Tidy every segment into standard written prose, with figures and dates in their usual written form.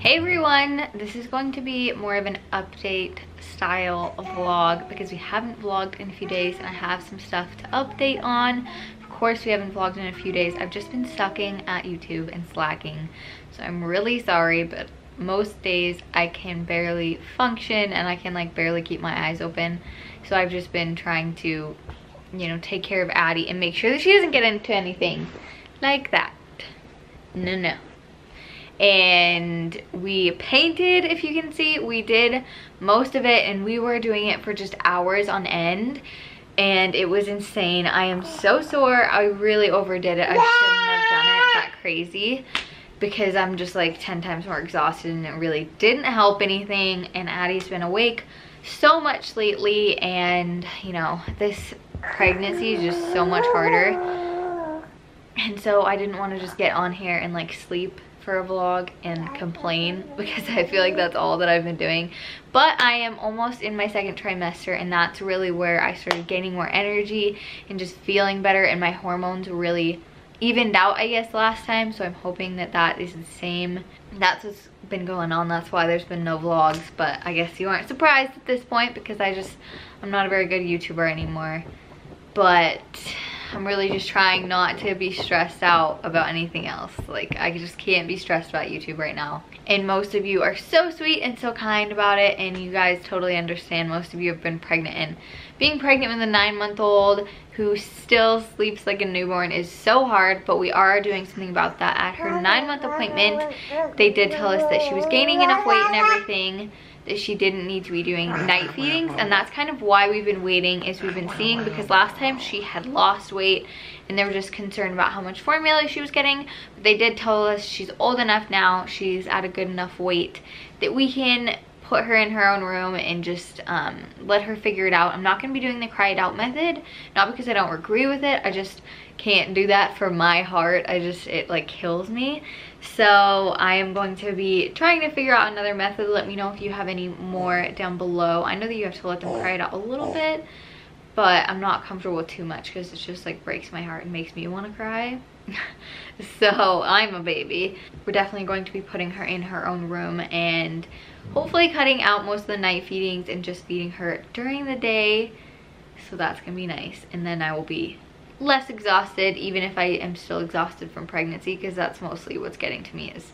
Hey everyone, this is going to be more of an update style vlog because we haven't vlogged in a few days and I have some stuff to update on. Of course we haven't vlogged in a few days. I've just been sucking at YouTube and slacking, so I'm really sorry, but most days I can barely function and I can like barely keep my eyes open. So I've just been trying to, you know, take care of Addie and make sure that she doesn't get into anything like that. No. And we painted, if you can see. We did most of it and we were doing it for just hours on end and it was insane. I am so sore. I really overdid it. I shouldn't have done it that crazy because I'm just like 10 times more exhausted and it really didn't help anything. And Addie's been awake so much lately and you know, this pregnancy is just so much harder. And so I didn't want to just get on here and like sleep for a vlog and complain because I feel like that's all that I've been doing. But I am almost in my second trimester and that's really where I started gaining more energy and just feeling better, and my hormones really evened out, I guess, last time. So I'm hoping that that is the same. That's what's been going on. That's why there's been no vlogs, but I guess you aren't surprised at this point because I'm not a very good YouTuber anymore. But I'm really just trying not to be stressed out about anything else. Like, I just can't be stressed about YouTube right now. And most of you are so sweet and so kind about it, and you guys totally understand. Most of you have been pregnant, and being pregnant with a 9-month-old who still sleeps like a newborn is so hard, but we are doing something about that. At her 9-month appointment, they did tell us that she was gaining enough weight and everything, that she didn't need to be doing night feedings, and that's kind of why we've been waiting. Is we've been seeing, because last time she had lost weight and they were just concerned about how much formula she was getting. But they did tell us she's old enough now, she's at a good enough weight that we can put her in her own room and just let her figure it out. I'm not going to be doing the cry it out method, not because I don't agree with it, I just can't do that for my heart. It like kills me. So I am going to be trying to figure out another method. Let me know if you have any more down below. I know that you have to let them cry it out a little bit, but I'm not comfortable with too much because it just like breaks my heart and makes me want to cry. So I'm a baby. We're definitely going to be putting her in her own room and hopefully cutting out most of the night feedings and just feeding her during the day. So that's gonna be nice, and then I will be less exhausted, even if I am still exhausted from pregnancy, because that's mostly what's getting to me. Is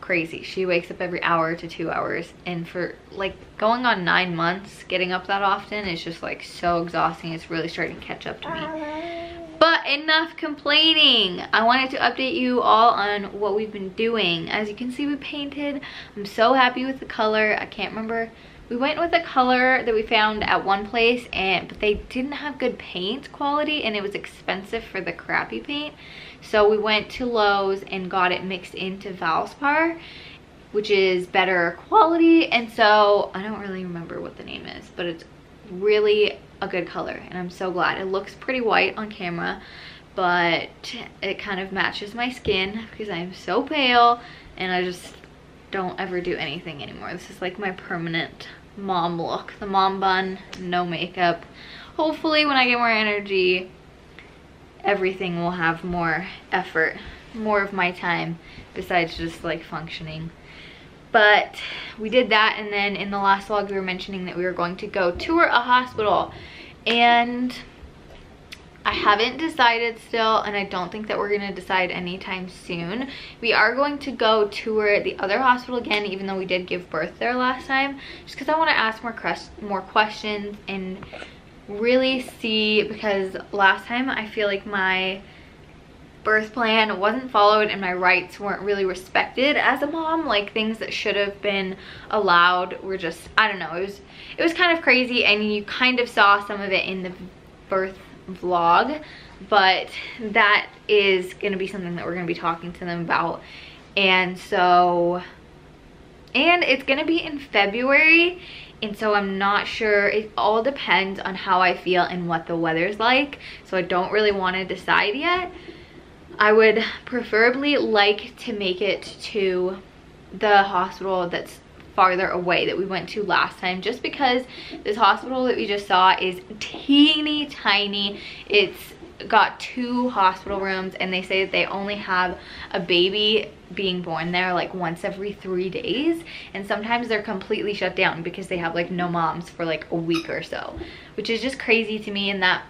crazy. She wakes up every hour to 2 hours, and for like going on 9 months, getting up that often is just like so exhausting. It's really starting to catch up to me. But enough complaining. I wanted to update you all on what we've been doing. As you can see, we painted. I'm so happy with the color. I can't remember. We went with a color that we found at one place, but they didn't have good paint quality and it was expensive for the crappy paint. So we went to Lowe's and got it mixed into Valspar, which is better quality. And so I don't really remember what the name is, but it's really a good color and I'm so glad. It looks pretty white on camera, but it kind of matches my skin because I'm so pale and I just don't ever do anything anymore. This is like my permanent mom look. The mom bun, no makeup. Hopefully when I get more energy, everything will have more effort, more of my time besides just like functioning. But we did that, and then in the last vlog we were mentioning that we were going to go tour a hospital, and I haven't decided still, and I don't think that we're going to decide anytime soon. We are going to go tour the other hospital again, even though we did give birth there last time, just because I want to ask more questions and really see, because last time I feel like my birth plan wasn't followed and my rights weren't really respected as a mom. Like, things that should have been allowed were just, I don't know, it was kind of crazy, and you kind of saw some of it in the birth vlog, but that is going to be something that we're going to be talking to them about. And so, and it's going to be in February, and so I'm not sure. It all depends on how I feel and what the weather's like, so I don't really want to decide yet. I would preferably like to make it to the hospital that's farther away that we went to last time, just because this hospital that we just saw is teeny tiny. It's got 2 hospital rooms, and they say that they only have a baby being born there like once every 3 days, and sometimes they're completely shut down because they have like no moms for like a week or so, which is just crazy to me, in that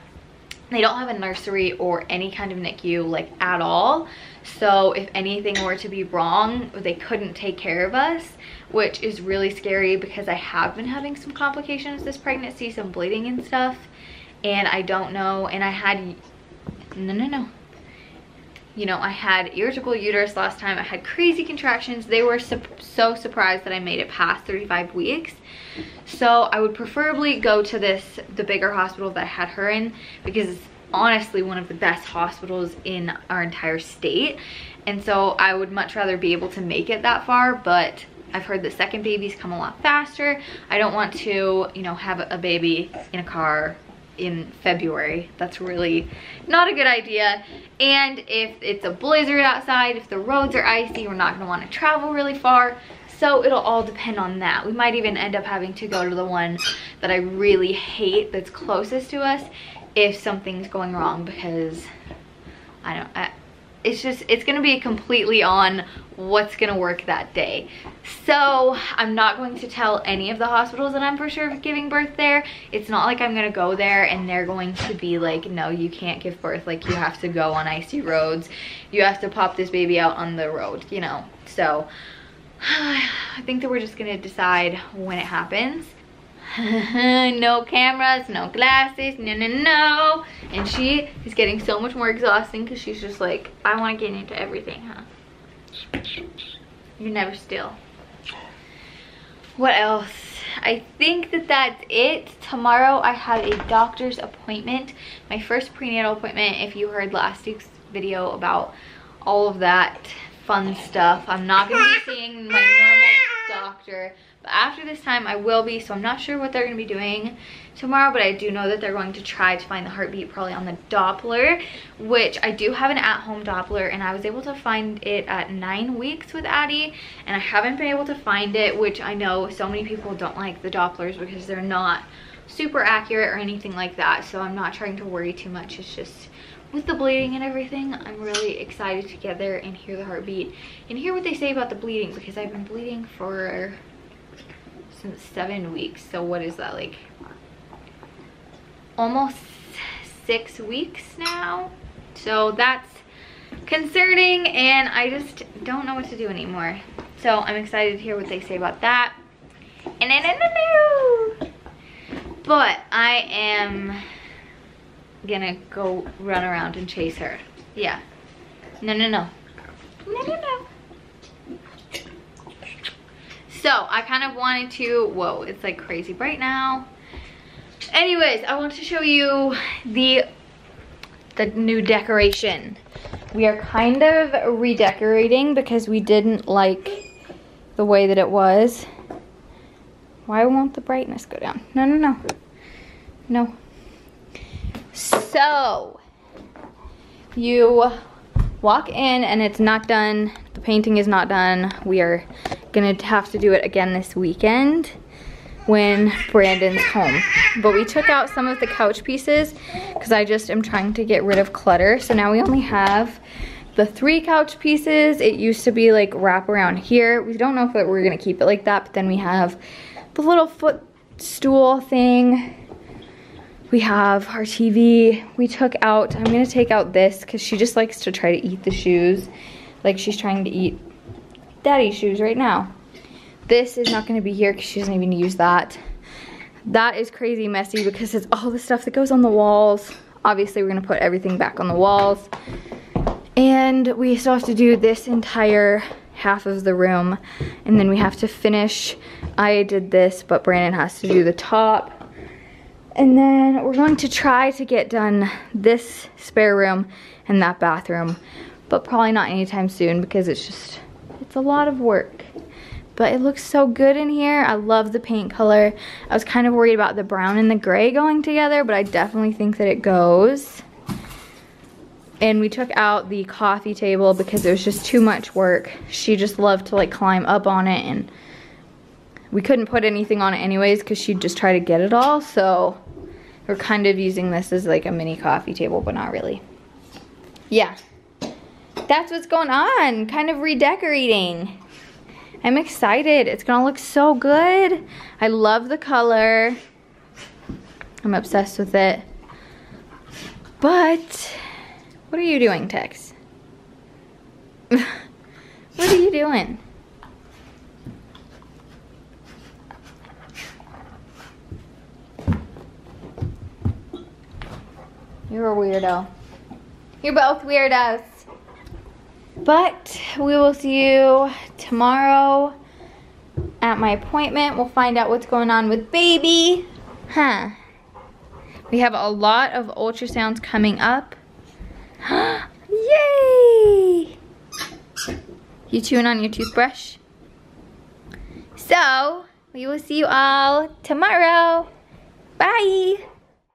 they don't have a nursery or any kind of NICU like at all. So if anything were to be wrong, they couldn't take care of us, which is really scary because I have been having some complications this pregnancy, some bleeding and stuff, and I don't know. And I had you know, I had irritable uterus last time. I had crazy contractions. They were so surprised that I made it past 35 weeks. So I would preferably go to the bigger hospital that I had her in, because it's honestly one of the best hospitals in our entire state. And so I would much rather be able to make it that far, but I've heard the second babies come a lot faster. I don't want to, you know, have a baby in a car in February. That's really not a good idea. And if it's a blizzard outside, if the roads are icy, we're not going to want to travel really far. So it'll all depend on that. We might even end up having to go to the one that I really hate that's closest to us if something's going wrong, because it's gonna be completely on what's gonna work that day. So I'm not going to tell any of the hospitals that I'm for sure giving birth there. It's not like I'm gonna go there and they're going to be like, no, you can't give birth, like you have to go on icy roads, you have to pop this baby out on the road, you know. So I think that we're just gonna decide when it happens. No cameras, no glasses, no. And she is getting so much more exhausting because she's just like, I want to get into everything, huh? You're never still. What else? I think that that's it. Tomorrow I have a doctor's appointment, my first prenatal appointment. If you heard last week's video about all of that fun stuff, I'm not going to be seeing my normal doctor, but after this time I will be. So I'm not sure what they're going to be doing tomorrow, but I do know that they're going to try to find the heartbeat probably on the Doppler, which I do have an at-home Doppler, and I was able to find it at 9 weeks with Addie, and I haven't been able to find it, which I know so many people don't like the Dopplers because they're not super accurate or anything like that. So I'm not trying to worry too much. It's just with the bleeding and everything, I'm really excited to get there and hear the heartbeat and hear what they say about the bleeding, because I've been bleeding since 7 weeks. So what is that, like almost 6 weeks now? So that's concerning, and I just don't know what to do anymore. So I'm excited to hear what they say about that. But I am gonna go run around and chase her. Yeah. No. So I kind of wanted to, whoa, it's like crazy bright now. Anyways, I want to show you the new decoration. We are kind of redecorating because we didn't like the way that it was. Why won't the brightness go down? No. So you walk in and it's not done. The painting is not done. We are gonna have to do it again this weekend when Brandon's home. But we took out some of the couch pieces because I just am trying to get rid of clutter. So now we only have the 3 couch pieces. It used to be like wrap around here. We don't know if we're gonna keep it like that, but then we have the little footstool thing. We have our TV. We took out, I'm gonna take out this because she just likes to try to eat the shoes. Like she's trying to eat daddy's shoes right now. This is not gonna be here because she doesn't even use that. That is crazy messy because it's all the stuff that goes on the walls. Obviously we're gonna put everything back on the walls. And we still have to do this entire half of the room. And then we have to finish, I did this, but Brandon has to do the top. And then we're going to try to get done this spare room and that bathroom, but probably not anytime soon because it's a lot of work. But it looks so good in here. I love the paint color. I was kind of worried about the brown and the gray going together, but I definitely think that it goes. And we took out the coffee table because it was just too much work. She just loved to like climb up on it, and we couldn't put anything on it anyways because she'd just try to get it all. So We're kind of using this as like a mini coffee table, but not really. Yeah, that's what's going on. Kind of redecorating. I'm excited. It's gonna look so good. I love the color. I'm obsessed with it. But, what are you doing, Tex? What are you doing? You're a weirdo. You're both weirdos. But we will see you tomorrow at my appointment. We'll find out what's going on with baby. Huh. We have a lot of ultrasounds coming up. Yay! You chewing on your toothbrush? So, we will see you all tomorrow. Bye!